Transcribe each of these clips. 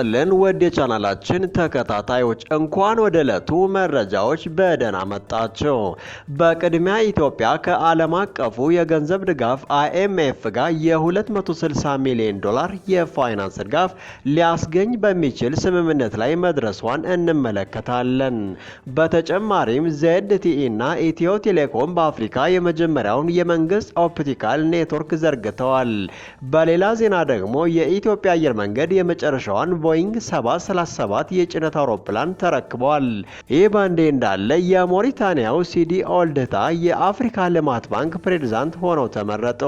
ይስጥልን ወደ ቻናላችን ተከታታዮች እንኳን ወደ ዕለቱ መረጃዎች በደህና መጣችሁ። በቅድሚያ ኢትዮጵያ ከዓለም አቀፉ የገንዘብ ድጋፍ IMF ጋር የ260 ሚሊዮን ዶላር የፋይናንስ ድጋፍ ሊያስገኝ በሚችል ስምምነት ላይ መድረሷን እንመለከታለን። በተጨማሪም ZTE እና ኢትዮ ቴሌኮም በአፍሪካ የመጀመሪያውን የመንግስት ኦፕቲካል ኔትወርክ ዘርግተዋል። በሌላ ዜና ደግሞ የኢትዮጵያ አየር መንገድ የመጨረሻዋን ቦይንግ 737 የጭነት አውሮፕላን ተረክበዋል። ይህ በእንዲህ እንዳለ የሞሪታኒያው ሲዲ ኦልድታ የአፍሪካ ልማት ባንክ ፕሬዝዳንት ሆነው ተመረጡ።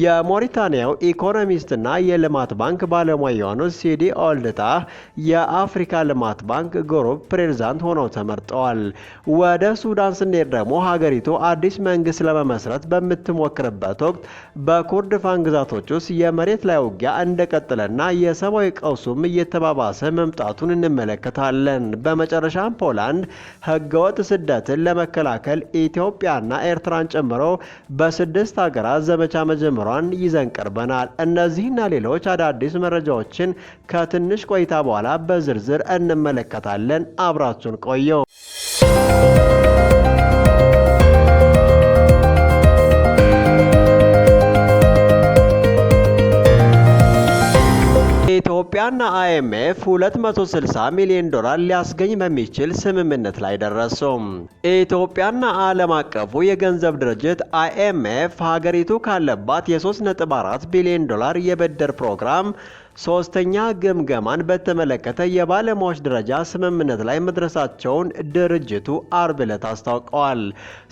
የሞሪታኒያው ኢኮኖሚስትና የልማት ባንክ ባለሙያ የሆኑት ሲዲ ኦልድታ የአፍሪካ ልማት ባንክ ግሩፕ ፕሬዝዳንት ሆነው ተመርጠዋል። ወደ ሱዳን ስንሄድ ደግሞ ሀገሪቱ አዲስ መንግስት ለመመስረት በምትሞክርበት ወቅት በኩርድፋን ግዛቶች ውስጥ የመሬት ላይ ውጊያ እንደቀጠለና የሰብአዊ ቀውሱም እየተባባሰ መምጣቱን እንመለከታለን። በመጨረሻም ፖላንድ ህገወጥ ስደትን ለመከላከል ኢትዮጵያና ኤርትራን ጨምሮ በ6 ሀገራት ዘመቻ መጀመሯን ይዘን ቀርበናል። እነዚህና ሌሎች አዳዲስ መረጃዎችን ከትንሽ ቆይታ በኋላ በዝርዝር እንመለከታለን። አብራችሁን ቆዩ። ኢትዮጵያና IMF 260 ሚሊዮን ዶላር ሊያስገኝ በሚችል ስምምነት ላይ ደረሱ። ኢትዮጵያና ዓለም አቀፉ የገንዘብ ድርጅት IMF ሀገሪቱ ካለባት የ3.4 ቢሊዮን ዶላር የብድር ፕሮግራም ሶስተኛ ግምገማን በተመለከተ የባለሙያዎች ደረጃ ስምምነት ላይ መድረሳቸውን ድርጅቱ አርብ ዕለት አስታውቀዋል።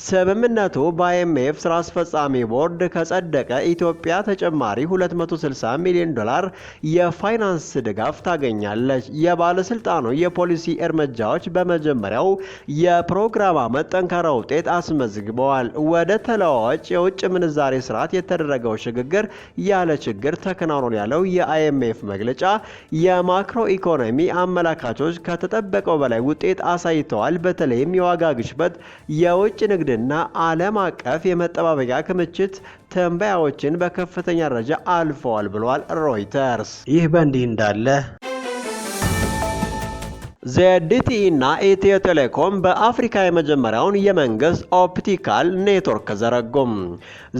ስምምነቱ በIMF ስራ አስፈጻሚ ቦርድ ከጸደቀ ኢትዮጵያ ተጨማሪ 260 ሚሊዮን ዶላር የፋይናንስ ድጋፍ ታገኛለች። የባለስልጣኑ የፖሊሲ እርምጃዎች በመጀመሪያው የፕሮግራም ዓመት ጠንካራ ውጤት አስመዝግበዋል። ወደ ተለዋዋጭ የውጭ ምንዛሬ ስርዓት የተደረገው ሽግግር ያለ ችግር ተከናውኗል ያለው የIMF መግለጫ የማክሮ ኢኮኖሚ አመላካቾች ከተጠበቀው በላይ ውጤት አሳይተዋል። በተለይም የዋጋ ግሽበት፣ የውጭ ንግድና ዓለም አቀፍ የመጠባበቂያ ክምችት ትንበያዎችን በከፍተኛ ደረጃ አልፈዋል ብሏል ሮይተርስ። ይህ በእንዲህ እንዳለ ZTE እና ኢትዮ ቴሌኮም በአፍሪካ የመጀመሪያውን የመንግስት ኦፕቲካል ኔትወርክ ዘረጉም።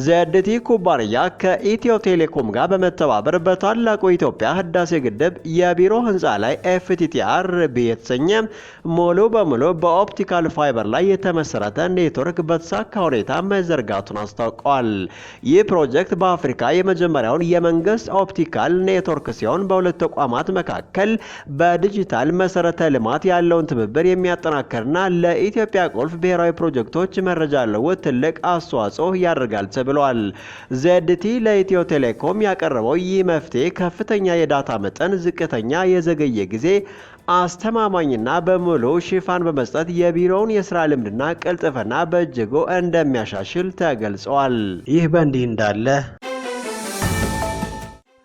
ZTE ኩባንያ ከኢትዮ ቴሌኮም ጋር በመተባበር በታላቁ የኢትዮጵያ ህዳሴ ግድብ የቢሮ ህንፃ ላይ FTTR የተሰኘ ሙሉ በሙሉ በኦፕቲካል ፋይበር ላይ የተመሰረተ ኔትወርክ በተሳካ ሁኔታ መዘርጋቱን አስታውቋል። ይህ ፕሮጀክት በአፍሪካ የመጀመሪያውን የመንግስት ኦፕቲካል ኔትወርክ ሲሆን በሁለት ተቋማት መካከል በዲጂታል መሰረተ ልማት ያለውን ትብብር የሚያጠናክርና ለኢትዮጵያ ቁልፍ ብሔራዊ ፕሮጀክቶች መረጃ ለውጥ ትልቅ አስተዋጽኦ ያደርጋል ተብሏል። ZTE ለኢትዮ ቴሌኮም ያቀረበው ይህ መፍትሄ ከፍተኛ የዳታ መጠን፣ ዝቅተኛ የዘገየ ጊዜ፣ አስተማማኝና በሙሉ ሽፋን በመስጠት የቢሮውን የስራ ልምድና ቅልጥፍና በእጅጉ እንደሚያሻሽል ተገልጿል። ይህ በእንዲህ እንዳለ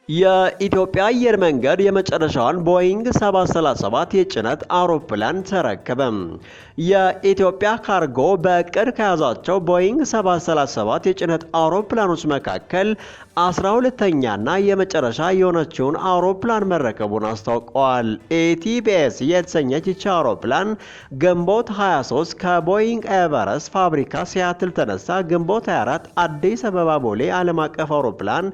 የኢትዮጵያ አየር መንገድ የመጨረሻውን ቦይንግ 737 የጭነት አውሮፕላን ተረከበ። የኢትዮጵያ ካርጎ በእቅድ ከያዛቸው ቦይንግ 737 የጭነት አውሮፕላኖች መካከል 12ኛና የመጨረሻ የሆነችውን አውሮፕላን መረከቡን አስታውቀዋል። ATBS የተሰኘች ይቺ አውሮፕላን ግንቦት 23 ከቦይንግ ኤቨረስት ፋብሪካ ሲያትል ተነሳ ግንቦት 24 አዲስ አበባ ቦሌ ዓለም አቀፍ አውሮፕላን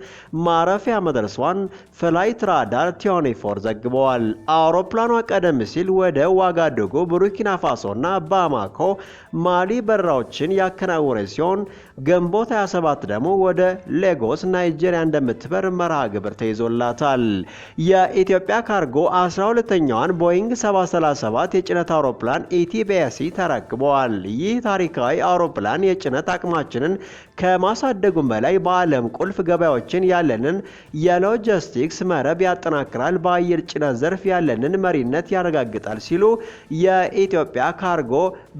ማረፊያ መድረሷን ፍላይት ራዳር 24 ዘግበዋል። አውሮፕላኗ ቀደም ሲል ወደ ዋጋዱጉ፣ ቡርኪና ፋሶ እና ባማኮ ማሊ በረራዎችን ያከናወነች ሲሆን ግንቦት 27 ደግሞ ወደ ሌጎስ ናይጄሪያ እንደምትበር መርሃ ግብር ተይዞላታል። የኢትዮጵያ ካርጎ 12ኛዋን ቦይንግ 737 የጭነት አውሮፕላን ATBS ተረክበዋል። ይህ ታሪካዊ አውሮፕላን የጭነት አቅማችንን ከማሳደጉም በላይ በዓለም ቁልፍ ገበያዎችን ያለንን የሎጂስቲክስ መረብ ያጠናክራል፣ በአየር ጭነት ዘርፍ ያለንን መሪነት ያረጋግጣል ሲሉ የኢትዮጵያ ካርጎ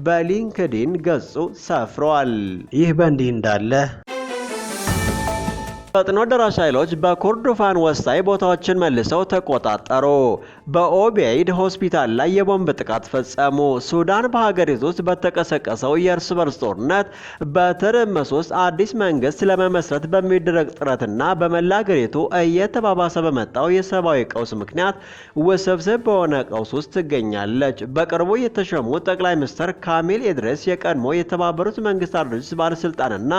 በሊንክዲን ገጹ ሰፍሯል። ይህ በእንዲህ እንዳለ ፈጥኖ ደራሽ ኃይሎች በኮርዶፋን ወሳኝ ቦታዎችን መልሰው ተቆጣጠሩ። በኦቤይድ ሆስፒታል ላይ የቦምብ ጥቃት ፈጸሙ። ሱዳን በሀገሪቱ ውስጥ በተቀሰቀሰው የእርስ በርስ ጦርነት በትርምስ ውስጥ አዲስ መንግስት ለመመስረት በሚደረግ ጥረትና በመላ ሀገሪቱ እየተባባሰ በመጣው የሰብአዊ ቀውስ ምክንያት ውስብስብ በሆነ ቀውስ ውስጥ ትገኛለች። በቅርቡ የተሾሙ ጠቅላይ ሚኒስትር ካሚል ኢድሪስ የቀድሞ የተባበሩት መንግስታት ድርጅት ባለስልጣንና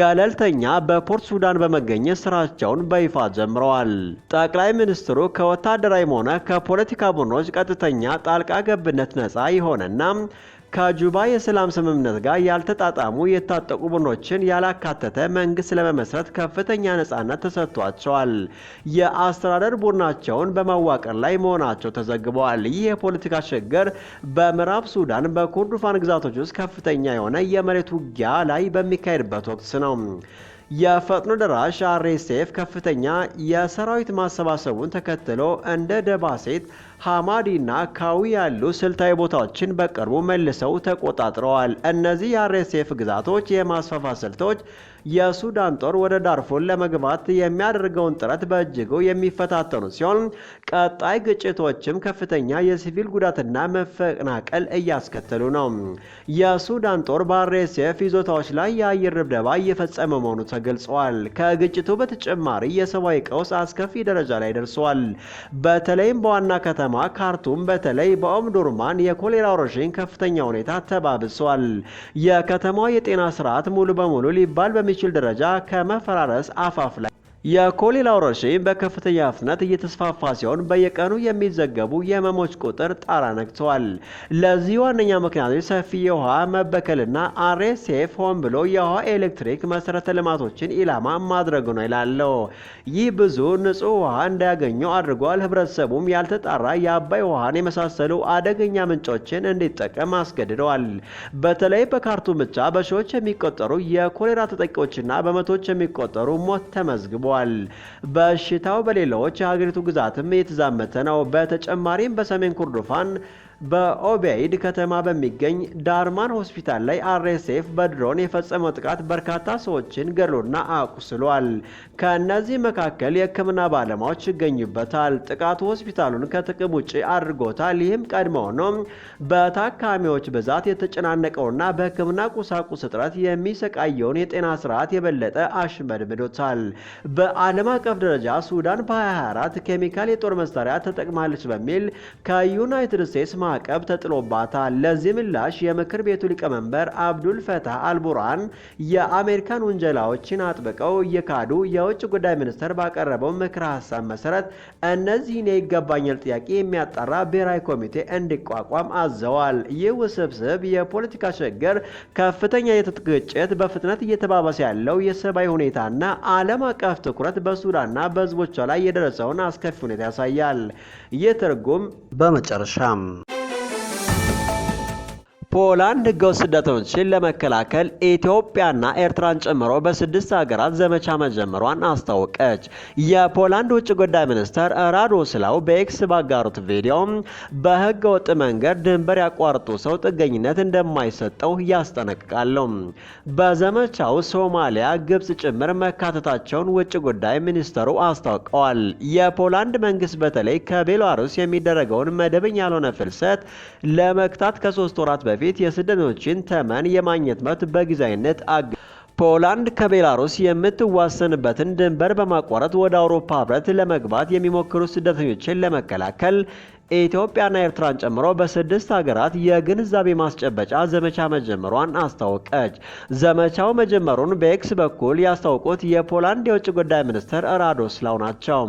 ገለልተኛ በፖርት ሱዳን በመገኘት ስራቸውን በይፋ ጀምረዋል። ጠቅላይ ሚኒስትሩ ከወታደራዊም ሆነ ከፖለቲካ ቡድኖች ቀጥተኛ ጣልቃ ገብነት ነፃ የሆነና ከጁባ የሰላም ስምምነት ጋር ያልተጣጣሙ የታጠቁ ቡድኖችን ያላካተተ መንግስት ለመመስረት ከፍተኛ ነፃነት ተሰጥቷቸዋል። የአስተዳደር ቡድናቸውን በማዋቀር ላይ መሆናቸው ተዘግበዋል። ይህ የፖለቲካ ችግር በምዕራብ ሱዳን በኮርዶፋን ግዛቶች ውስጥ ከፍተኛ የሆነ የመሬት ውጊያ ላይ በሚካሄድበት ወቅት ነው። የፈጥኖ ደራሽ አርኤስኤፍ ከፍተኛ የሰራዊት ማሰባሰቡን ተከትሎ እንደ ደባሴት፣ ሐማዲና ካዊ ያሉ ስልታዊ ቦታዎችን በቅርቡ መልሰው ተቆጣጥረዋል። እነዚህ የአርኤስኤፍ ግዛቶች የማስፋፋት ስልቶች የሱዳን ጦር ወደ ዳርፉር ለመግባት የሚያደርገውን ጥረት በእጅጉ የሚፈታተኑ ሲሆን ቀጣይ ግጭቶችም ከፍተኛ የሲቪል ጉዳትና መፈናቀል እያስከተሉ ነው። የሱዳን ጦር በአርኤስኤፍ ይዞታዎች ላይ የአየር ድብደባ እየፈጸመ መሆኑ ተገልጿል። ከግጭቱ በተጨማሪ የሰብአዊ ቀውስ አስከፊ ደረጃ ላይ ደርሷል። በተለይም በዋና ከተማ ካርቱም በተለይ በኦምዱርማን የኮሌራ ወረርሽኝ ከፍተኛ ሁኔታ ተባብሷል። የከተማዋ የጤና ስርዓት ሙሉ በሙሉ ሊባል በሚችል ደረጃ ከመፈራረስ አፋፍ ላይ የኮሌራ ወረርሽኝ በከፍተኛ ፍጥነት እየተስፋፋ ሲሆን በየቀኑ የሚዘገቡ የህመሞች ቁጥር ጣራ ነክተዋል። ለዚህ ዋነኛ ምክንያቶች ሰፊ የውሃ መበከልና አርኤስኤፍ ሆን ብሎ የውሃ ኤሌክትሪክ መሰረተ ልማቶችን ኢላማ ማድረጉ ነው ይላለው። ይህ ብዙ ንጹህ ውሃ እንዳያገኙ አድርጓል። ህብረተሰቡም ያልተጣራ የአባይ ውሃን የመሳሰሉ አደገኛ ምንጮችን እንዲጠቀም አስገድደዋል። በተለይ በካርቱም ብቻ በሺዎች የሚቆጠሩ የኮሌራ ተጠቂዎችና በመቶዎች የሚቆጠሩ ሞት ተመዝግቧል። በሽታው በሌሎች የሀገሪቱ ግዛትም እየተዛመተ ነው። በተጨማሪም በሰሜን ኮርዶፋን በኦቤይድ ከተማ በሚገኝ ዳርማን ሆስፒታል ላይ አርኤስኤፍ በድሮን የፈጸመው ጥቃት በርካታ ሰዎችን ገድሎና አቁስሏል። ከእነዚህ መካከል የሕክምና ባለሙያዎች ይገኙበታል። ጥቃቱ ሆስፒታሉን ከጥቅም ውጭ አድርጎታል። ይህም ቀድሞውኑ በታካሚዎች ብዛት የተጨናነቀውና በሕክምና ቁሳቁስ እጥረት የሚሰቃየውን የጤና ስርዓት የበለጠ አሽመድምዶታል። በዓለም አቀፍ ደረጃ ሱዳን በ2024 ኬሚካል የጦር መሳሪያ ተጠቅማለች በሚል ከዩናይትድ ስቴትስ ማዕቀብ ተጥሎባታል። ለዚህ ምላሽ የምክር ቤቱ ሊቀመንበር አብዱል ፈታህ አልቡርሃን የአሜሪካን ውንጀላዎችን አጥብቀው እየካዱ የውጭ ጉዳይ ሚኒስቴር ባቀረበው ምክረ ሀሳብ መሰረት እነዚህን የይገባኛል ጥያቄ የሚያጣራ ብሔራዊ ኮሚቴ እንዲቋቋም አዘዋል። ይህ ውስብስብ የፖለቲካ ችግር፣ ከፍተኛ የትጥቅ ግጭት፣ በፍጥነት እየተባባሰ ያለው የሰብአዊ ሁኔታና ዓለም አቀፍ ትኩረት በሱዳንና በህዝቦቿ ላይ የደረሰውን አስከፊ ሁኔታ ያሳያል። ይህ ትርጉም በመጨረሻም ፖላንድ ህገወጥ ስደተኞችን ለመከላከል ኢትዮጵያና ኤርትራን ጨምሮ በ6 ሀገራት ዘመቻ መጀመሯን አስታወቀች። የፖላንድ ውጭ ጉዳይ ሚኒስትር ራዶስላው በኤክስ ባጋሩት ቪዲዮ በህገወጥ መንገድ ድንበር ያቋርጡ ሰው ጥገኝነት እንደማይሰጠው ያስጠነቅቃሉ። በዘመቻው ሶማሊያ፣ ግብጽ ጭምር መካተታቸውን ውጭ ጉዳይ ሚኒስትሩ አስታውቀዋል። የፖላንድ መንግስት በተለይ ከቤላሩስ የሚደረገውን መደበኛ ያልሆነ ፍልሰት ለመክታት ከ3 ወራት በፊት የስደተኞችን ተመን የማግኘት መብት በጊዜያዊነት ፖላንድ ከቤላሩስ የምትዋሰንበትን ድንበር በማቋረጥ ወደ አውሮፓ ህብረት ለመግባት የሚሞክሩ ስደተኞችን ለመከላከል ኢትዮጵያና ኤርትራን ጨምሮ በ6 ሀገራት የግንዛቤ ማስጨበጫ ዘመቻ መጀመሯን አስታወቀች። ዘመቻው መጀመሩን በኤክስ በኩል ያስታወቁት የፖላንድ የውጭ ጉዳይ ሚኒስትር ራዶስላው ናቸው።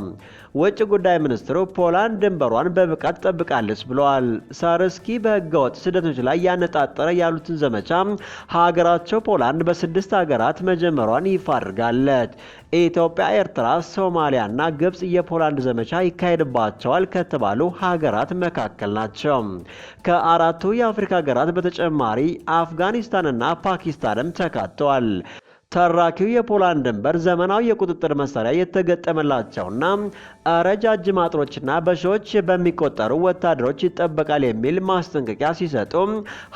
ውጭ ጉዳይ ሚኒስትሩ ፖላንድ ድንበሯን በብቃት ጠብቃለች ብለዋል። ሳርስኪ በህገወጥ ስደተኞች ላይ ያነጣጠረ ያሉትን ዘመቻ ሀገራቸው ፖላንድ በ6 ሀገራት መጀመሯን ይፋ አድርጋለች። ኢትዮጵያ፣ ኤርትራ፣ ሶማሊያና ግብጽ የፖላንድ ዘመቻ ይካሄድባቸዋል ከተባሉ ሀገራት መካከል ናቸው። ከአራቱ የአፍሪካ ሀገራት በተጨማሪ አፍጋኒስታንና ፓኪስታንም ተካተዋል። ተራኪው የፖላንድ ድንበር ዘመናዊ የቁጥጥር መሳሪያ የተገጠመላቸውና ረጃጅም አጥሮችና በሺዎች በሚቆጠሩ ወታደሮች ይጠበቃል የሚል ማስጠንቀቂያ ሲሰጡ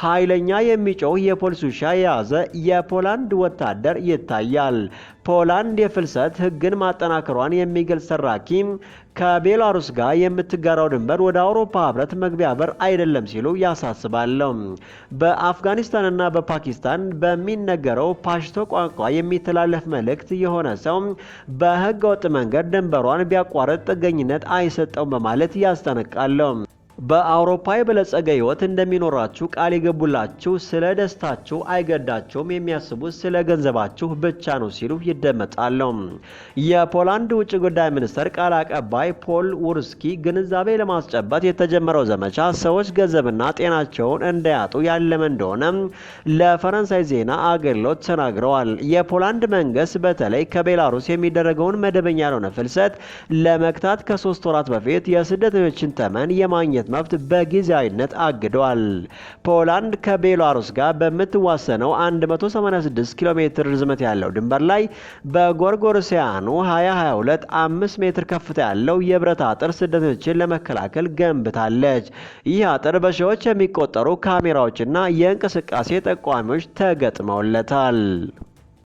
ኃይለኛ የሚጮህ የፖሊስ ውሻ የያዘ የፖላንድ ወታደር ይታያል። ፖላንድ የፍልሰት ሕግን ማጠናከሯን የሚገልጽ ተራኪ ከቤላሩስ ጋር የምትጋራው ድንበር ወደ አውሮፓ ህብረት መግቢያ በር አይደለም ሲሉ ያሳስባሉ። በአፍጋኒስታንና በፓኪስታን በሚነገረው ፓሽቶ ቋንቋ የሚተላለፍ መልእክት የሆነ ሰው በህገ ወጥ መንገድ ድንበሯን ቢያቋርጥ ጥገኝነት አይሰጠውም በማለት ያስጠነቅቃሉ። በአውሮፓ የበለጸገ ህይወት እንደሚኖራችሁ ቃል የገቡላችሁ ስለ ደስታችሁ አይገዳቸውም፣ የሚያስቡት ስለ ገንዘባችሁ ብቻ ነው ሲሉ ይደመጣሉ። የፖላንድ ውጭ ጉዳይ ሚኒስትር ቃል አቀባይ ፖል ውርስኪ ግንዛቤ ለማስጨበጥ የተጀመረው ዘመቻ ሰዎች ገንዘብና ጤናቸውን እንዳያጡ ያለመ እንደሆነ ለፈረንሳይ ዜና አገልግሎት ተናግረዋል። የፖላንድ መንግስት በተለይ ከቤላሩስ የሚደረገውን መደበኛ ያልሆነ ፍልሰት ለመግታት ከ3 ወራት በፊት የስደተኞችን ተመን የማግኘት መብት በጊዜያዊነት አግዷል። ፖላንድ ከቤላሩስ ጋር በምትዋሰነው 186 ኪሎ ሜትር ርዝመት ያለው ድንበር ላይ በጎርጎሮሳውያኑ 2022 5 ሜትር ከፍታ ያለው የብረት አጥር ስደተኞችን ለመከላከል ገንብታለች። ይህ አጥር በሺዎች የሚቆጠሩ ካሜራዎችና የእንቅስቃሴ ጠቋሚዎች ተገጥመውለታል።